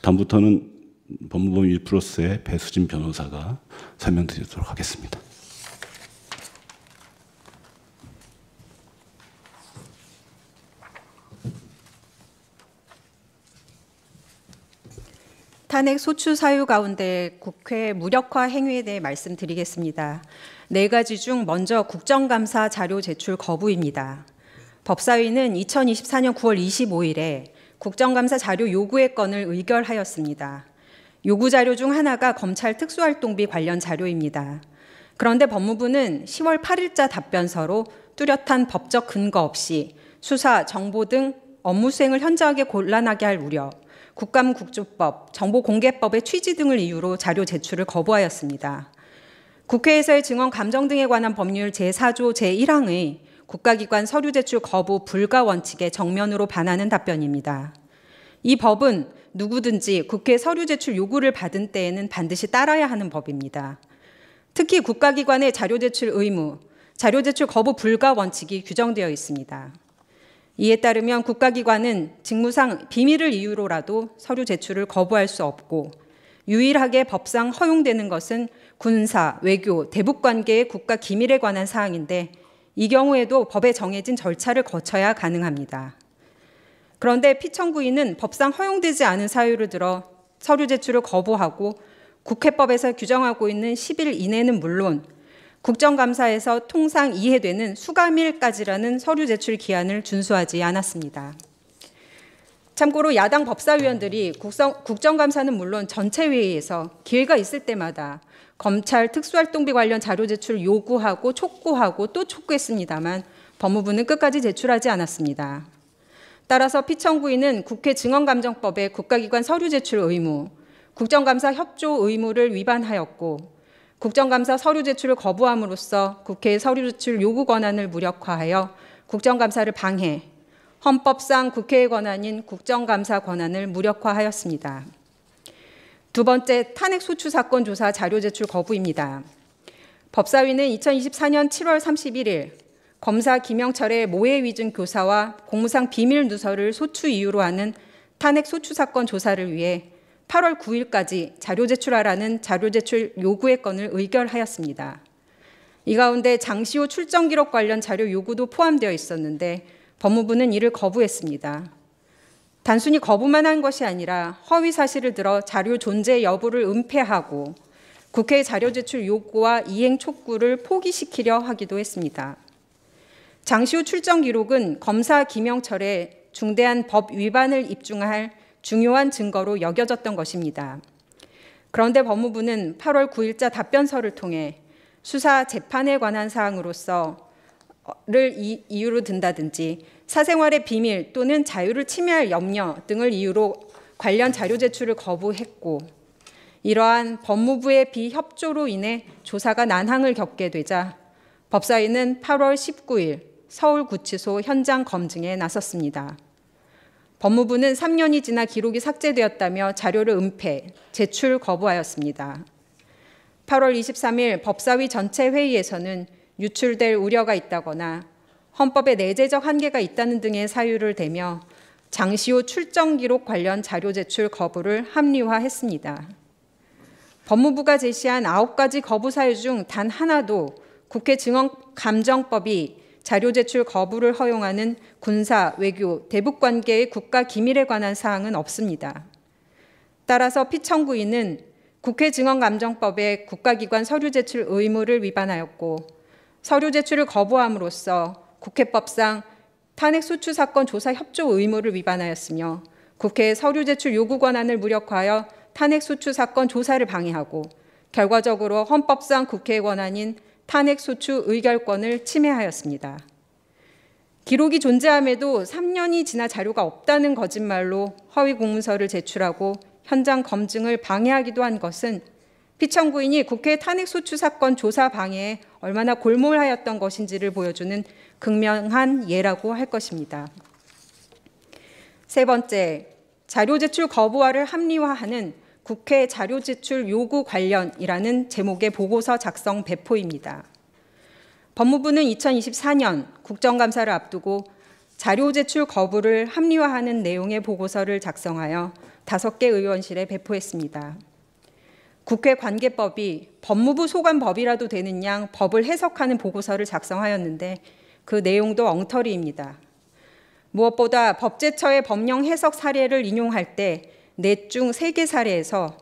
다음부터는 법무부 1+의 배수진 변호사가 설명드리도록 하겠습니다. 탄핵 소추 사유 가운데 국회 무력화 행위에 대해 말씀드리겠습니다. 4가지 중 먼저 국정감사 자료 제출 거부입니다. 법사위는 2024년 9월 25일에 국정감사 자료 요구의 건을 의결하였습니다. 요구 자료 중 하나가 검찰 특수활동비 관련 자료입니다. 그런데 법무부는 10월 8일자 답변서로 뚜렷한 법적 근거 없이 수사, 정보 등 업무 수행을 현저하게 곤란하게 할 우려, 국감국조법, 정보공개법의 취지 등을 이유로 자료 제출을 거부하였습니다. 국회에서의 증언 감정 등에 관한 법률 제4조 제1항의 국가기관 서류 제출 거부 불가 원칙에 정면으로 반하는 답변입니다. 이 법은 누구든지 국회 서류 제출 요구를 받은 때에는 반드시 따라야 하는 법입니다. 특히 국가기관의 자료 제출 의무, 자료 제출 거부 불가 원칙이 규정되어 있습니다. 이에 따르면 국가기관은 직무상 비밀을 이유로라도 서류 제출을 거부할 수 없고 유일하게 법상 허용되는 것은 군사, 외교, 대북관계의 국가 기밀에 관한 사항인데 이 경우에도 법에 정해진 절차를 거쳐야 가능합니다. 그런데 피청구인은 법상 허용되지 않은 사유를 들어 서류 제출을 거부하고 국회법에서 규정하고 있는 10일 이내는 물론 국정감사에서 통상 이해되는 수감일까지라는 서류 제출 기한을 준수하지 않았습니다. 참고로 야당 법사위원들이 국정감사는 물론 전체 회의에서 기회가 있을 때마다 검찰 특수활동비 관련 자료 제출 요구하고 촉구하고 또 촉구했습니다만 법무부는 끝까지 제출하지 않았습니다. 따라서 피청구인은 국회 증언감정법의 국가기관 서류 제출 의무, 국정감사 협조 의무를 위반하였고 국정감사 서류 제출을 거부함으로써 국회의 서류 제출 요구 권한을 무력화하여 국정감사를 방해, 헌법상 국회의 권한인 국정감사 권한을 무력화하였습니다. 두 번째, 탄핵 소추 사건 조사 자료 제출 거부입니다. 법사위는 2024년 7월 31일 검사 김영철의 모해 위증 교사와 공무상 비밀 누설을 소추 이유로 하는 탄핵 소추 사건 조사를 위해 8월 9일까지 자료 제출하라는 자료 제출 요구의 건을 의결하였습니다. 이 가운데 장시호 출정 기록 관련 자료 요구도 포함되어 있었는데 법무부는 이를 거부했습니다. 단순히 거부만 한 것이 아니라 허위 사실을 들어 자료 존재 여부를 은폐하고 국회의 자료 제출 요구와 이행 촉구를 포기시키려 하기도 했습니다. 장시호 출정 기록은 검사 김영철의 중대한 법 위반을 입증할 중요한 증거로 여겨졌던 것입니다. 그런데 법무부는 8월 9일자 답변서를 통해 수사 재판에 관한 사항으로서를 이유로 든다든지 사생활의 비밀 또는 자유를 침해할 염려 등을 이유로 관련 자료 제출을 거부했고 이러한 법무부의 비협조로 인해 조사가 난항을 겪게 되자 법사위는 8월 19일 서울구치소 현장 검증에 나섰습니다. 법무부는 3년이 지나 기록이 삭제되었다며 자료를 은폐, 제출 거부하였습니다. 8월 23일 법사위 전체 회의에서는 유출될 우려가 있다거나 헌법에 내재적 한계가 있다는 등의 사유를 대며 장시호 출정 기록 관련 자료 제출 거부를 합리화했습니다. 법무부가 제시한 9가지 거부 사유 중 단 하나도 국회 증언감정법이 자료 제출 거부를 허용하는 군사, 외교, 대북관계의 국가 기밀에 관한 사항은 없습니다. 따라서 피청구인은 국회 증언감정법의 국가기관 서류 제출 의무를 위반하였고 서류 제출을 거부함으로써 국회법상 탄핵 소추 사건 조사 협조 의무를 위반하였으며 국회의 서류 제출 요구 권한을 무력화하여 탄핵 소추 사건 조사를 방해하고 결과적으로 헌법상 국회의 권한인 탄핵 소추 의결권을 침해하였습니다. 기록이 존재함에도 3년이 지나 자료가 없다는 거짓말로 허위 공문서를 제출하고 현장 검증을 방해하기도 한 것은 피청구인이 국회 탄핵 소추 사건 조사 방해에 얼마나 골몰하였던 것인지를 보여주는 극명한 예라고 할 것입니다. 세 번째, 자료 제출 거부화를 합리화하는 국회 자료 제출 요구 관련이라는 제목의 보고서 작성 배포입니다. 법무부는 2024년 국정감사를 앞두고 자료 제출 거부를 합리화하는 내용의 보고서를 작성하여 5개 의원실에 배포했습니다. 국회 관계법이 법무부 소관법이라도 되는 양 법을 해석하는 보고서를 작성하였는데 그 내용도 엉터리입니다. 무엇보다 법제처의 법령 해석 사례를 인용할 때 넷 중 3개 사례에서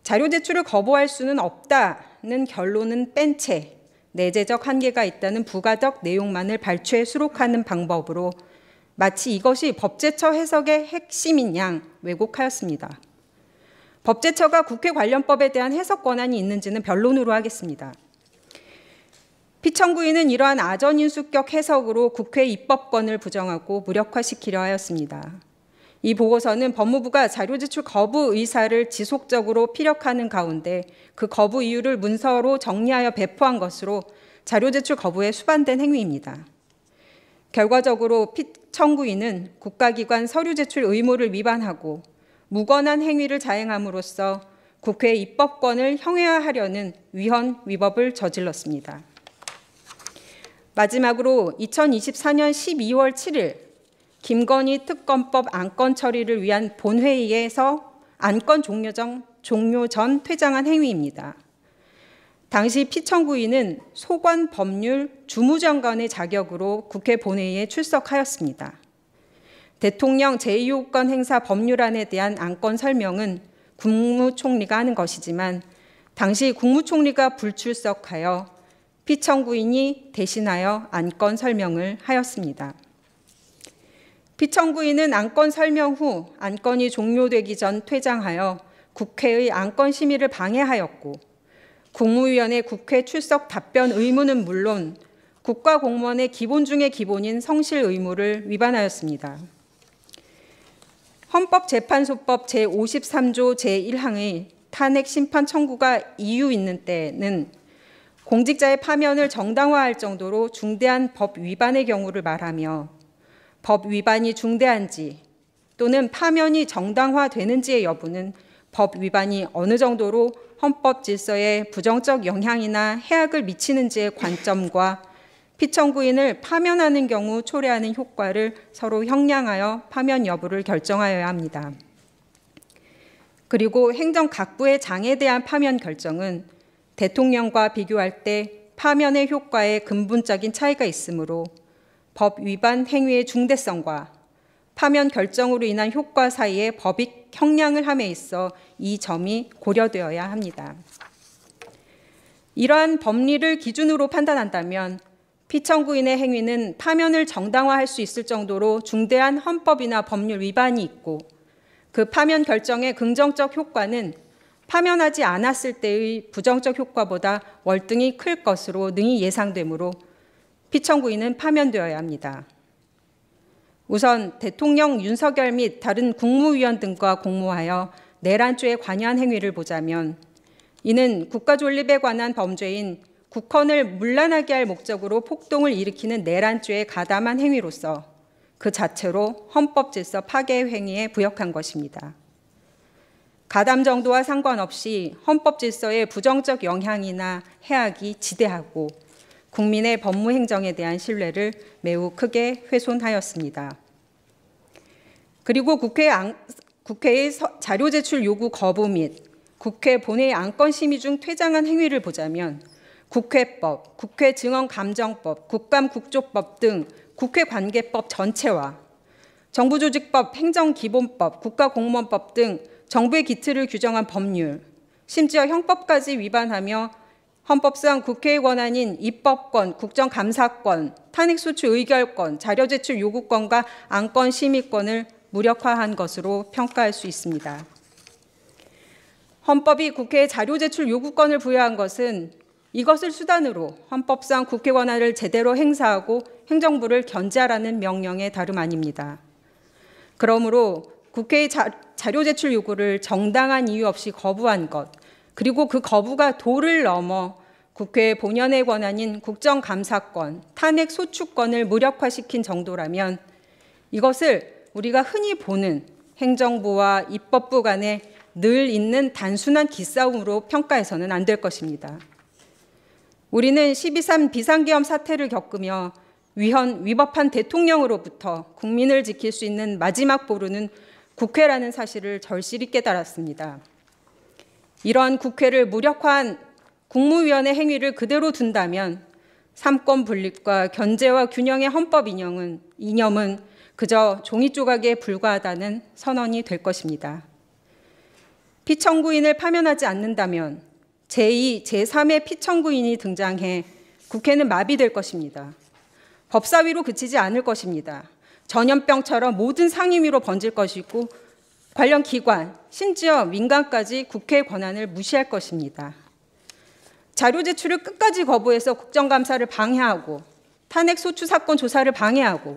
자료 제출을 거부할 수는 없다는 결론은 뺀 채 내재적 한계가 있다는 부가적 내용만을 발췌 수록하는 방법으로 마치 이것이 법제처 해석의 핵심인 양 왜곡하였습니다. 법제처가 국회 관련법에 대한 해석 권한이 있는지는 변론으로 하겠습니다. 피청구인은 이러한 아전인수격 해석으로 국회 입법권을 부정하고 무력화시키려 하였습니다. 이 보고서는 법무부가 자료 제출 거부 의사를 지속적으로 피력하는 가운데 그 거부 이유를 문서로 정리하여 배포한 것으로 자료 제출 거부에 수반된 행위입니다. 결과적으로 피청구인은 국가기관 서류 제출 의무를 위반하고 무관한 행위를 자행함으로써 국회 입법권을 형해화하려는 위헌 위법을 저질렀습니다. 마지막으로 2024년 12월 7일 김건희 특검법 안건 처리를 위한 본회의에서 안건 종료 전 퇴장한 행위입니다. 당시 피청구인은 소관법률 주무장관의 자격으로 국회 본회의에 출석하였습니다. 대통령 제2호권 행사 법률안에 대한 안건 설명은 국무총리가 하는 것이지만 당시 국무총리가 불출석하여 피청구인이 대신하여 안건 설명을 하였습니다. 피청구인은 안건 설명 후 안건이 종료되기 전 퇴장하여 국회의 안건 심의를 방해하였고 국무위원회 국회 출석 답변 의무는 물론 국가공무원의 기본 중의 기본인 성실 의무를 위반하였습니다. 헌법재판소법 제53조 제1항의 탄핵 심판 청구가 이유 있는 때는 공직자의 파면을 정당화할 정도로 중대한 법 위반의 경우를 말하며 법 위반이 중대한지 또는 파면이 정당화되는지의 여부는 법 위반이 어느 정도로 헌법 질서에 부정적 영향이나 해악을 미치는지의 관점과 피청구인을 파면하는 경우 초래하는 효과를 서로 형량하여 파면 여부를 결정하여야 합니다. 그리고 행정각부의 장에 대한 파면 결정은 대통령과 비교할 때 파면의 효과에 근본적인 차이가 있으므로 법 위반 행위의 중대성과 파면 결정으로 인한 효과 사이에 법익 형량을 함에 있어 이 점이 고려되어야 합니다. 이러한 법리를 기준으로 판단한다면 피청구인의 행위는 파면을 정당화할 수 있을 정도로 중대한 헌법이나 법률 위반이 있고 그 파면 결정의 긍정적 효과는 파면하지 않았을 때의 부정적 효과보다 월등히 클 것으로 능히 예상되므로 피청구인은 파면되어야 합니다. 우선 대통령 윤석열 및 다른 국무위원 등과 공모하여 내란죄에 관여한 행위를 보자면 이는 국가존립에 관한 범죄인 국헌을 문란하게 할 목적으로 폭동을 일으키는 내란죄에 가담한 행위로서 그 자체로 헌법질서 파괴 행위에 부역한 것입니다. 가담 정도와 상관없이 헌법질서의 부정적 영향이나 해악이 지대하고 국민의 법무행정에 대한 신뢰를 매우 크게 훼손하였습니다. 그리고 국회의 자료 제출 요구 거부 및 국회 본회의 안건 심의 중 퇴장한 행위를 보자면 국회법, 국회증언감정법, 국감국조법 등 국회관계법 전체와 정부조직법, 행정기본법, 국가공무원법 등 정부의 기틀을 규정한 법률, 심지어 형법까지 위반하며 헌법상 국회의 권한인 입법권, 국정감사권, 탄핵소추 의결권, 자료제출 요구권과 안건 심의권을 무력화한 것으로 평가할 수 있습니다. 헌법이 국회에 자료제출 요구권을 부여한 것은 이것을 수단으로 헌법상 국회 권한을 제대로 행사하고 행정부를 견제하라는 명령에 다름 아닙니다. 그러므로 국회의 자료 제출 요구를 정당한 이유 없이 거부한 것, 그리고 그 거부가 도를 넘어 국회의 본연의 권한인 국정감사권, 탄핵소추권을 무력화시킨 정도라면 이것을 우리가 흔히 보는 행정부와 입법부 간에 늘 있는 단순한 기싸움으로 평가해서는 안 될 것입니다. 우리는 12.3 비상계엄 사태를 겪으며 위헌, 위법한 대통령으로부터 국민을 지킬 수 있는 마지막 보루는 국회라는 사실을 절실히 깨달았습니다. 이런 국회를 무력화한 국무위원회 행위를 그대로 둔다면 삼권 분립과 견제와 균형의 헌법 이념은 그저 종이 조각에 불과하다는 선언이 될 것입니다. 피청구인을 파면하지 않는다면 제2, 제3의 피청구인이 등장해 국회는 마비될 것입니다. 법사위로 그치지 않을 것입니다. 전염병처럼 모든 상임위로 번질 것이고 관련 기관, 심지어 민간까지 국회의 권한을 무시할 것입니다. 자료 제출을 끝까지 거부해서 국정감사를 방해하고 탄핵 소추 사건 조사를 방해하고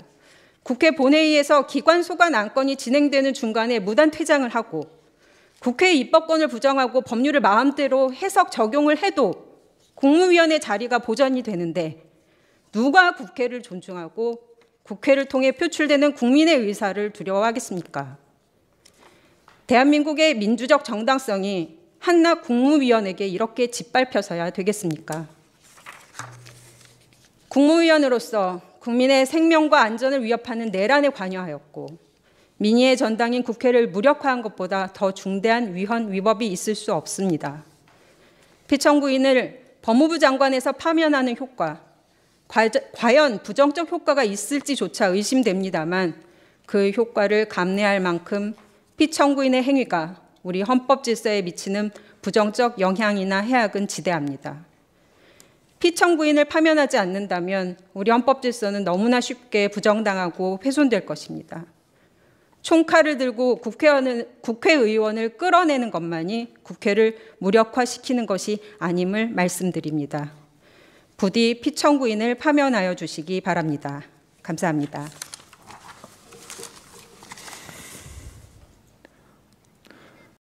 국회 본회의에서 기관 소관 안건이 진행되는 중간에 무단 퇴장을 하고 국회의 입법권을 부정하고 법률을 마음대로 해석 적용을 해도 국무위원회 자리가 보전이 되는데 누가 국회를 존중하고 국회를 통해 표출되는 국민의 의사를 두려워하겠습니까? 대한민국의 민주적 정당성이 한낱 국무위원에게 이렇게 짓밟혀서야 되겠습니까? 국무위원으로서 국민의 생명과 안전을 위협하는 내란에 관여하였고 민의의 전당인 국회를 무력화한 것보다 더 중대한 위헌 위법이 있을 수 없습니다. 피청구인을 법무부 장관에서 파면하는 효과, 과연 부정적 효과가 있을지조차 의심됩니다만 그 효과를 감내할 만큼 피청구인의 행위가 우리 헌법 질서에 미치는 부정적 영향이나 해악은 지대합니다. 피청구인을 파면하지 않는다면 우리 헌법 질서는 너무나 쉽게 부정당하고 훼손될 것입니다. 총칼을 들고 국회의원을 끌어내는 것만이 국회를 무력화시키는 것이 아님을 말씀드립니다. 부디 피청구인을 파면하여 주시기 바랍니다. 감사합니다.